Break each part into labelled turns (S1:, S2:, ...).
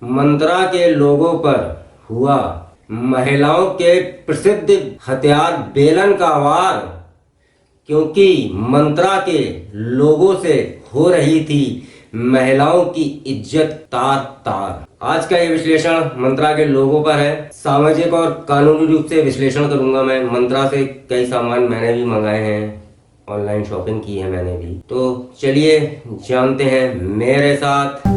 S1: मंत्रा के लोगों पर हुआ महिलाओं के प्रसिद्ध हथियार बेलन का वार, क्योंकि मंत्रा के लोगों से हो रही थी महिलाओं की इज्जत तार तार। आज का ये विश्लेषण मंत्रा के लोगों पर है। सामाजिक और कानूनी रूप से विश्लेषण करूंगा मैं। मंत्रा से कई सामान मैंने भी मंगाए हैं, ऑनलाइन शॉपिंग की है मैंने भी। तो चलिए जानते हैं मेरे साथ।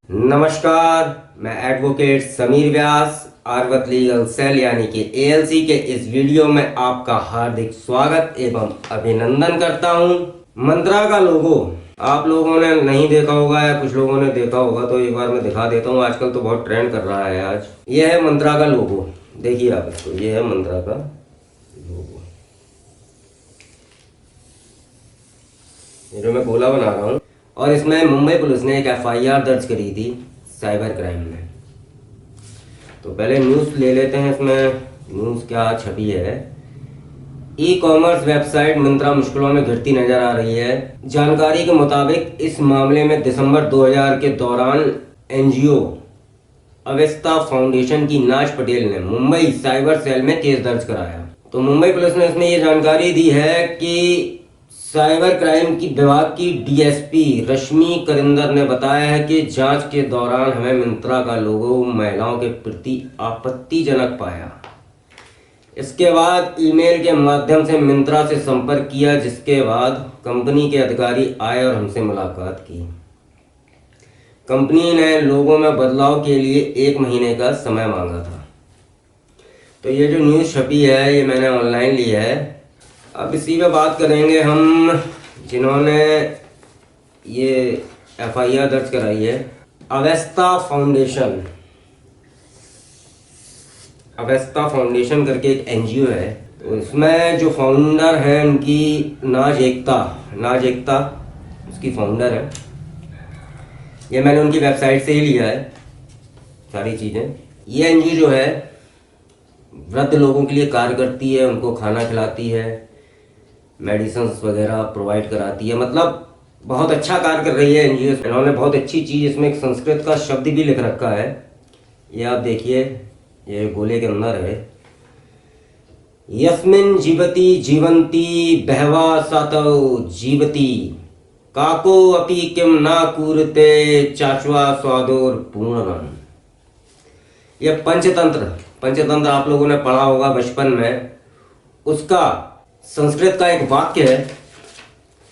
S1: नमस्कार, मैं एडवोकेट समीर व्यास आर्वत लीगल सेल यानी कि एएलसी के इस वीडियो में आपका हार्दिक स्वागत एवं अभिनंदन करता हूं। मंत्रा का लोगो आप लोगों ने नहीं देखा होगा या कुछ लोगों ने देखा होगा, तो एक बार मैं दिखा देता हूं। आजकल तो बहुत ट्रेंड कर रहा है। आज यह है मंत्रा का लोगो, देखिए आप इसको। यह है मंत्रा का लोगो, ये जो मैं गोला बना रहा हूँ। और इसमें मुंबई पुलिस ने एक एफआईआर दर्ज करी थी साइबर क्राइम में। तो पहले न्यूज़ ले लेते हैं। इसमें न्यूज़ क्या छपी है। ई कॉमर्स वेबसाइट मंत्रा मुश्किलों में घिरती नजर आ रही है। जानकारी के मुताबिक इस मामले में दिसंबर 2000 के दौरान एनजीओ अवेस्ता फाउंडेशन की नाज पटेल ने मुंबई साइबर सेल में केस दर्ज कराया। तो मुंबई पुलिस ने इसमें ये जानकारी दी है कि साइबर क्राइम की विभाग की डीएसपी रश्मि करिंदर ने बताया है कि जांच के दौरान हमें मंत्रा का लोगो महिलाओं के प्रति आपत्तिजनक पाया। इसके बाद ईमेल के माध्यम से मंत्रा से संपर्क किया, जिसके बाद कंपनी के अधिकारी आए और हमसे मुलाकात की। कंपनी ने लोगों में बदलाव के लिए 1 महीने का समय मांगा था। तो ये जो न्यूज़ छपी है ये मैंने ऑनलाइन ली है। अब इसी पे बात करेंगे हम, जिन्होंने ये एफआईआर दर्ज कराई है। अवेस्ता फाउंडेशन करके एक एनजीओ है। तो इसमें जो फाउंडर हैं उनकी नाज एकता उसकी फाउंडर है। ये मैंने उनकी वेबसाइट से ही लिया है सारी चीज़ें। ये एनजीओ जो है वृद्ध लोगों के लिए कार्य करती है, उनको खाना खिलाती है, मेडिसिन्स वगैरह प्रोवाइड कराती है। मतलब बहुत अच्छा कार्य कर रही है एनजीओ। इन्होंने बहुत अच्छी चीज़, इसमें एक संस्कृत का शब्द भी लिख रखा है। ये आप देखिए, ये गोले के अंदर है। यस्मिन जीवती जीवंती बहवा सातौ जीवती काको अपि किम ना कूरते चाचवा स्वादोर पूर्णम। यह पंचतंत्र आप लोगों ने पढ़ा होगा बचपन में। उसका संस्कृत का एक वाक्य है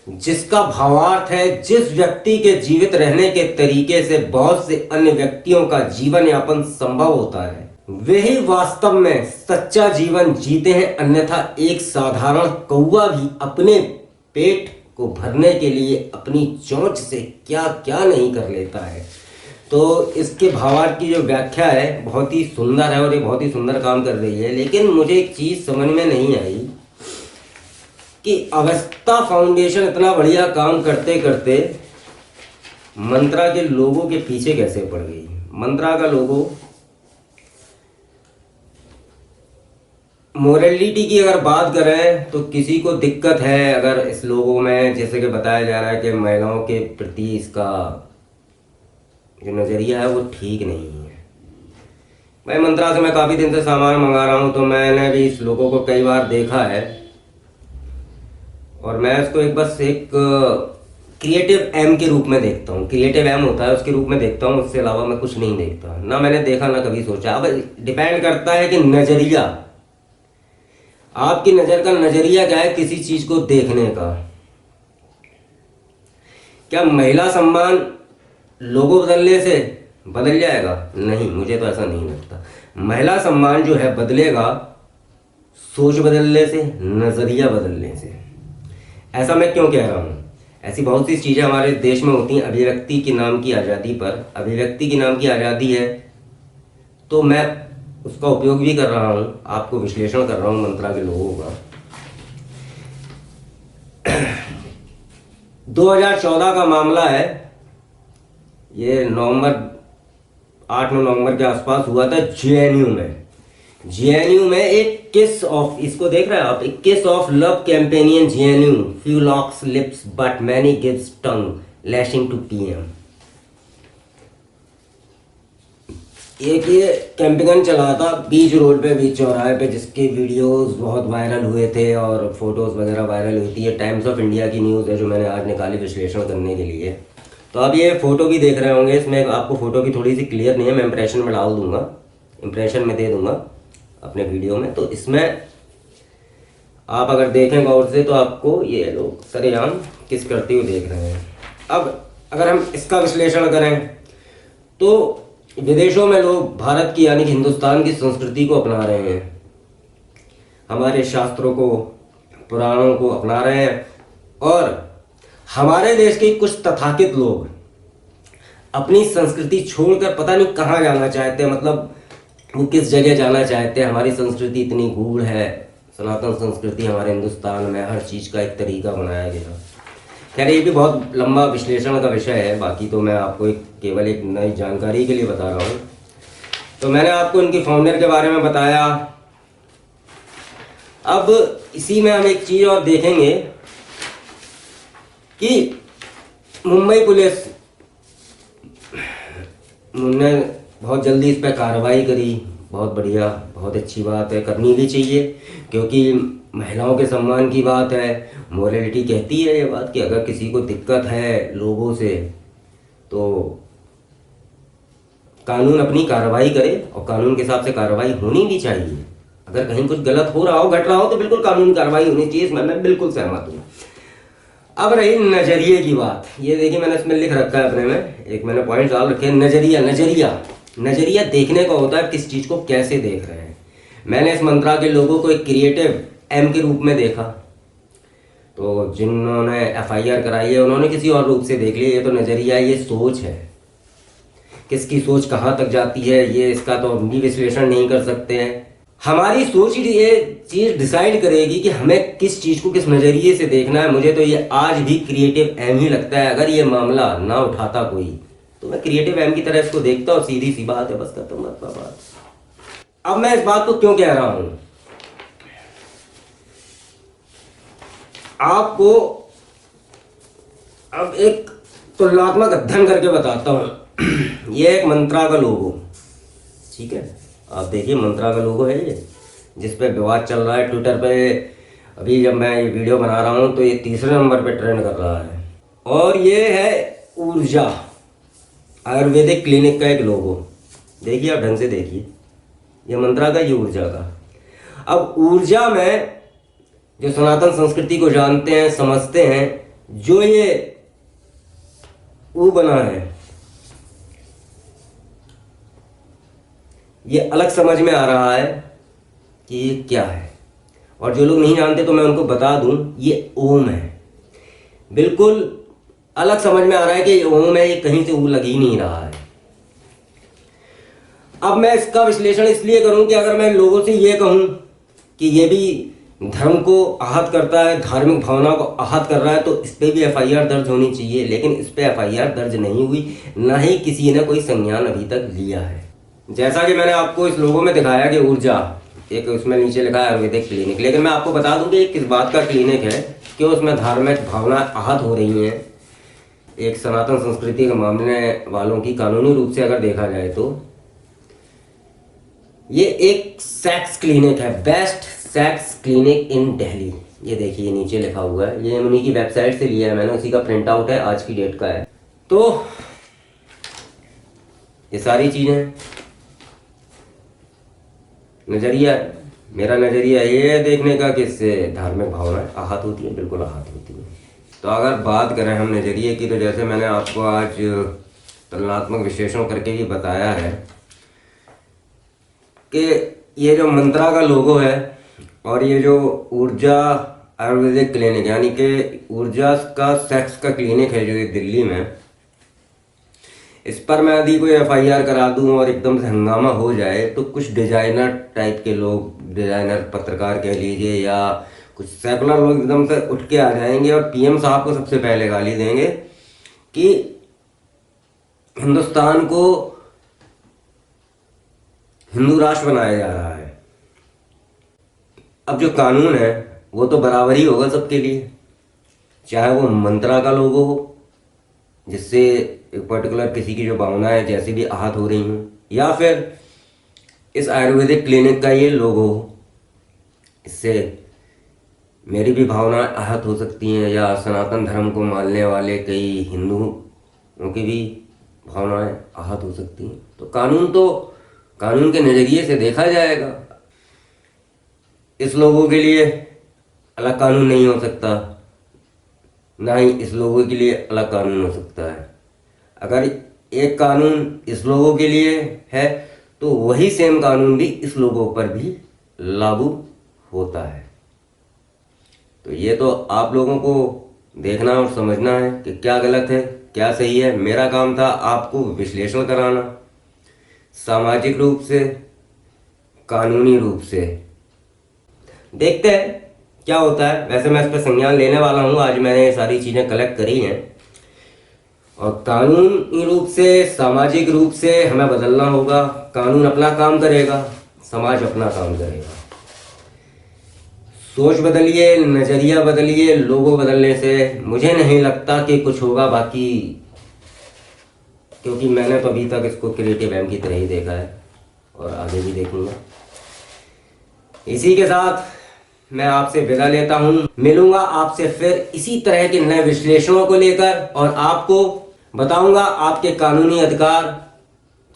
S1: जिसका भावार्थ है, जिस व्यक्ति के जीवित रहने के तरीके से बहुत से अन्य व्यक्तियों का जीवन यापन संभव होता है, वही वास्तव में सच्चा जीवन जीते हैं। अन्यथा एक साधारण कौवा भी अपने पेट को भरने के लिए अपनी चोंच से क्या क्या नहीं कर लेता है। तो इसके भावार्थ की जो व्याख्या है बहुत ही सुंदर है और ये बहुत ही सुंदर काम कर रही है। लेकिन मुझे एक चीज़ समझ में नहीं आई कि अवेस्ता फाउंडेशन इतना बढ़िया काम करते करते मंत्रा के लोगों के पीछे कैसे पड़ गई। मंत्रा का लोगो, मोरलिटी की अगर बात करें तो किसी को दिक्कत है अगर इस लोगों में, जैसे कि बताया जा रहा है कि महिलाओं के प्रति इसका जो नज़रिया है वो ठीक नहीं है। भाई मंत्रा से मैं काफ़ी दिन से सामान मंगा रहा हूँ, तो मैंने भी इस लोगों को कई बार देखा है और मैं इसको एक क्रिएटिव एम के रूप में देखता हूँ। क्रिएटिव एम होता है उसके रूप में देखता हूँ, उससे अलावा मैं कुछ नहीं देखता। ना मैंने देखा ना कभी सोचा। अब डिपेंड करता है कि नज़रिया, आपकी नज़र का नज़रिया क्या है किसी चीज़ को देखने का। क्या महिला सम्मान लोगो बदलने से बदल जाएगा? नहीं, मुझे तो ऐसा नहीं लगता। महिला सम्मान जो है बदलेगा सोच बदलने से, नज़रिया बदलने से। ऐसा मैं क्यों कह रहा हूँ? ऐसी बहुत सी चीज़ें हमारे देश में होती हैं अभिव्यक्ति के नाम की आज़ादी पर। अभिव्यक्ति के नाम की आज़ादी है तो मैं उसका उपयोग भी कर रहा हूँ, आपको विश्लेषण कर रहा हूँ मंत्रा के लोगों का। 2014 का मामला है। ये 8-9 नवंबर के आसपास हुआ था जेएनयू में। जेएनयू में एक किस ऑफ, इसको देख रहे हैं आप, एक kiss of love campaign in JNU, few locks lips but many gives tongue lashing to PM. एक ये कैंपेन चला था बीच रोड पे, बीच चौराहे पे, जिसके वीडियोस बहुत वायरल हुए थे और फोटोज वगैरह वायरल हुई थी। ये टाइम्स ऑफ इंडिया की न्यूज़ है जो मैंने आज निकाली विश्लेषण करने के लिए। तो अब ये फोटो भी देख रहे होंगे, इसमें आपको फोटो की थोड़ी सी क्लियर नहीं है, मैं इंप्रेशन में डाल दूंगा, इंप्रेशन में दे दूंगा अपने वीडियो में। तो इसमें आप अगर देखें गौर से तो आपको ये लोग सरेआम किस करते हुए देख रहे हैं। अब अगर हम इसका विश्लेषण करें तो विदेशों में लोग भारत की यानी कि हिंदुस्तान की संस्कृति को अपना रहे हैं, हमारे शास्त्रों को, पुराणों को अपना रहे हैं, और हमारे देश के कुछ तथाकथित लोग अपनी संस्कृति छोड़कर पता नहीं कहाँ जाना चाहते हैं, मतलब वो किस जगह जाना चाहते हैं। हमारी संस्कृति इतनी गूढ़ है, सनातन संस्कृति हमारे हिंदुस्तान में हर चीज़ का एक तरीका बनाया गया। खैर ये भी बहुत लंबा विश्लेषण का विषय है, बाकी तो मैं आपको केवल एक नई जानकारी के लिए बता रहा हूँ। तो मैंने आपको इनकी फाउंडर के बारे में बताया। अब इसी में हम एक चीज़ और देखेंगे कि मुंबई पुलिस ने बहुत जल्दी इस पर कार्रवाई करी, बहुत बढ़िया, बहुत अच्छी बात है, करनी भी चाहिए, क्योंकि महिलाओं के सम्मान की बात है। मोरालिटी कहती है ये बात कि अगर किसी को दिक्कत है लोगों से तो कानून अपनी कार्रवाई करे, और कानून के हिसाब से कार्रवाई होनी भी चाहिए। अगर कहीं कुछ गलत हो रहा हो, घट रहा हो, तो बिल्कुल कानूनी कार्रवाई होनी चाहिए, इसमें मैं बिल्कुल सहमत हूँ। अब रही नजरिए की बात, ये देखिए मैंने इसमें लिख रखा है अपने में, एक मैंने पॉइंट डाल रखे हैं। नजरिया देखने का होता है किस चीज को कैसे देख रहे हैं। मैंने इस मंत्रा के लोगों को एक क्रिएटिव एम के रूप में देखा, तो जिन्होंने एफआईआर कराई है उन्होंने किसी और रूप से देख लिया। ये तो नजरिया, ये सोच है, किसकी सोच कहाँ तक जाती है ये इसका तो हम भी विश्लेषण नहीं कर सकते हैं। हमारी सोच ही ये चीज डिसाइड करेगी कि हमें किस चीज को किस नजरिए से देखना है। मुझे तो ये आज भी क्रिएटिव एम ही लगता है। अगर ये मामला ना उठाता कोई तो मैं क्रिएटिव एम की तरह इसको देखता हूँ, सीधी सी बात है, बस खत्म बात। अब मैं इस बात को क्यों कह रहा हूं, आपको अब एक तुलनात्मक अध्ययन करके बताता हूं। ये एक मंत्रा का लोगो, ठीक है, आप देखिए मंत्रा का लोगो है ये, जिस पे विवाद चल रहा है ट्विटर पे। अभी जब मैं ये वीडियो बना रहा हूं तो ये तीसरे नंबर पे ट्रेंड कर रहा है। और ये है ऊर्जा आयुर्वेदिक क्लिनिक का एक लोगो, देखिए आप ढंग से देखिए, ये मंत्रा का, ये ऊर्जा का। अब ऊर्जा में जो सनातन संस्कृति को जानते हैं, समझते हैं, जो ये ऊ बना है, ये अलग समझ में आ रहा है कि ये क्या है। और जो लोग नहीं जानते तो मैं उनको बता दूं, ये ओम है। बिल्कुल अलग समझ में आ रहा है कि ये ओम है, ये कहीं से ऊ लग ही नहीं रहा है। अब मैं इसका विश्लेषण इसलिए करूं कि अगर मैं लोगों से ये कहूं कि ये भी धर्म को आहत करता है, धार्मिक भावना को आहत कर रहा है, तो इस पर भी एफआईआर दर्ज होनी चाहिए। लेकिन इस पर एफआईआर दर्ज नहीं हुई, ना ही किसी ने कोई संज्ञान अभी तक लिया है। जैसा कि मैंने आपको इस लोगों में दिखाया कि ऊर्जा, एक उसमें नीचे लिखा है आयुर्वेदिक क्लिनिक, लेकिन मैं आपको बता दूं कि किस बात का क्लिनिक है, क्यों उसमें धार्मिक भावना आहत हो रही हैं। एक सनातन संस्कृति के मामले वालों की कानूनी रूप से अगर देखा जाए तो ये एक सेक्स क्लिनिक है, best sex clinic in Delhi. ये देखिए नीचे लिखा हुआ है, ये उन्हीं की वेबसाइट से लिया है मैंने, उसी का प्रिंट आउट है, आज की डेट का है। तो ये सारी चीजें नजरिया, मेरा नजरिया ये है देखने का कि इससे धार्मिक भावनाएं आहत होती है, बिल्कुल आहत होती है। तो अगर बात करें हम नजरिए की, तो जैसे मैंने आपको आज तुलनात्मक विश्लेषण करके भी बताया है कि ये जो मंत्रा का लोगो है और ये जो ऊर्जा आयुर्वेदिक क्लिनिक यानी कि ऊर्जा का सेक्स का क्लिनिक है जो ये दिल्ली में, इस पर मैं यदि कोई एफआईआर करा दूं और एकदम से हंगामा हो जाए तो कुछ डिजाइनर टाइप के लोग, डिजाइनर पत्रकार कह लीजिए या कुछ सेकुलर लोग एकदम से उठ के आ जाएंगे और पीएम साहब को सबसे पहले गाली देंगे कि हिंदुस्तान को हिंदू राष्ट्र बनाया जा रहा है। अब जो कानून है वो तो बराबर ही होगा सबके लिए, चाहे वो मंत्रा का लोगो हो जिससे एक पर्टिकुलर किसी की जो भावनाएं जैसे भी आहत हो रही हूँ, या फिर इस आयुर्वेदिक क्लिनिक का ये लोगो हो, इससे मेरी भी भावनाएं आहत हो सकती हैं, या सनातन धर्म को मानने वाले कई हिंदुओं की भी भावनाएं आहत हो सकती हैं। तो कानून के नज़रिए से देखा जाएगा। इस लोगों के लिए अलग कानून नहीं हो सकता, ना ही इस लोगों के लिए अलग कानून हो सकता है। अगर एक कानून इस लोगों के लिए है तो वही सेम कानून भी इस लोगों पर भी लागू होता है। तो ये तो आप लोगों को देखना और समझना है कि क्या गलत है क्या सही है। मेरा काम था आपको विश्लेषण कराना, सामाजिक रूप से, कानूनी रूप से। देखते हैं क्या होता है। वैसे मैं इस पर संज्ञान लेने वाला हूँ। आज मैंने ये सारी चीज़ें कलेक्ट करी हैं और कानूनी रूप से, सामाजिक रूप से हमें बदलना होगा। कानून अपना काम करेगा, समाज अपना काम करेगा। सोच बदलिए, नज़रिया बदलिए। लोगों बदलने से मुझे नहीं लगता कि कुछ होगा, बाकी क्योंकि मैंने तो अभी तक इसको क्रिएटिव एम की तरह ही देखा है और आगे भी देखूंगा। इसी के साथ मैं आपसे विदा लेता हूं। मिलूंगा आपसे फिर इसी तरह के नए विश्लेषणों को लेकर और आपको बताऊंगा आपके कानूनी अधिकार।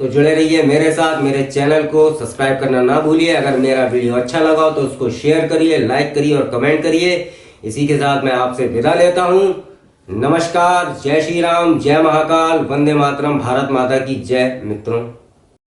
S1: तो जुड़े रहिए मेरे साथ। मेरे चैनल को सब्सक्राइब करना ना भूलिए। अगर मेरा वीडियो अच्छा लगा हो तो उसको शेयर करिए, लाइक करिए और कमेंट करिए। इसी के साथ मैं आपसे विदा लेता हूं। नमस्कार, जय श्री राम, जय महाकाल, वंदे मातरम, भारत माता की जय। मित्रों।